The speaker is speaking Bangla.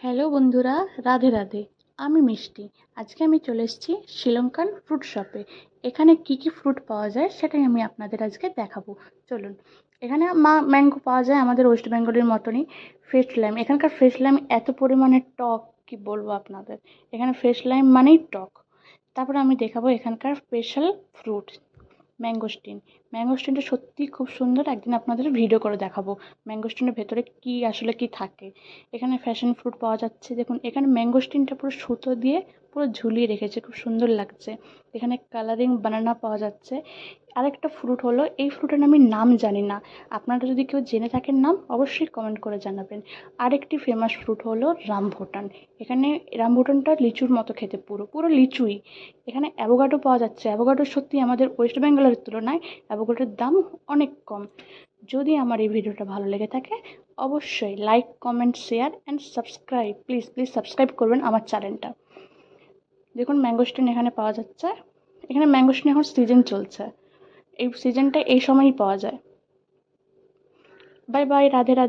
হ্যালো বন্ধুরা, রাধে রাধে। আমি মিষ্টি। আজকে আমি চলে এসেছি শ্রীলঙ্কান ফ্রুট শপে। এখানে কি কি ফ্রুট পাওয়া যায় সেটাই আমি আপনাদের আজকে দেখাবো। চলুন। এখানে ম্যাঙ্গো পাওয়া যায় আমাদের ওয়েস্ট বেঙ্গলের মতনই। ফ্রেশ লাইম, এখানকার ফ্রেশ লাইম এত পরিমাণে টক, কি বলবো আপনাদের। এখানে ফ্রেশ লাইম মানেই টক। তারপরে আমি দেখাবো এখানকার স্পেশাল ফ্রুট ম্যাঙ্গোস্টিন। ম্যাঙ্গোস্টিনটা সত্যিই খুব সুন্দর, একদিন আপনাদের ভিডিও করে দেখাবো ম্যাঙ্গোস্টিনের ভেতরে কি আসলে কি থাকে। এখানে ফ্যাশন ফ্রুট পাওয়া যাচ্ছে, দেখুন এখানে ম্যাঙ্গোস্টিনটা পুরো সুতো দিয়ে পুরো ঝুলিয়ে রেখেছে, খুব সুন্দর লাগছে। এখানে কালারিং বানানা পাওয়া যাচ্ছে। আরেকটা ফ্রুট হলো, এই ফ্রুটের আমি নাম জানি না, আপনারা যদি কেউ জেনে থাকেন নাম অবশ্যই কমেন্ট করে জানাবেন। আরেকটি ফেমাস ফ্রুট হলো রামভুটান। এখানে রামভুটানটা লিচুর মতো খেতে, পুরো পুরো লিচুই। এখানে অ্যাভোকাডো পাওয়া যাচ্ছে। অ্যাভোকাডো সত্যি আমাদের ওয়েস্ট বেঙ্গলের তুলনায় অ্যাভোকাডোর দাম অনেক কম। যদি আমার এই ভিডিওটা ভালো লেগে থাকে অবশ্যই like, comment, share and subscribe. Please please subscribe করবেন আমার চ্যানেলটা। দেখুন ম্যাঙ্গোস্টিন এখানে পাওয়া যাচ্ছে। এখানে ম্যাঙ্গোস্টিন এখন সিজন চলছে, এই সিজনটা এই সময়ই পাওয়া যায়। Bye bye, Radhe Radhe.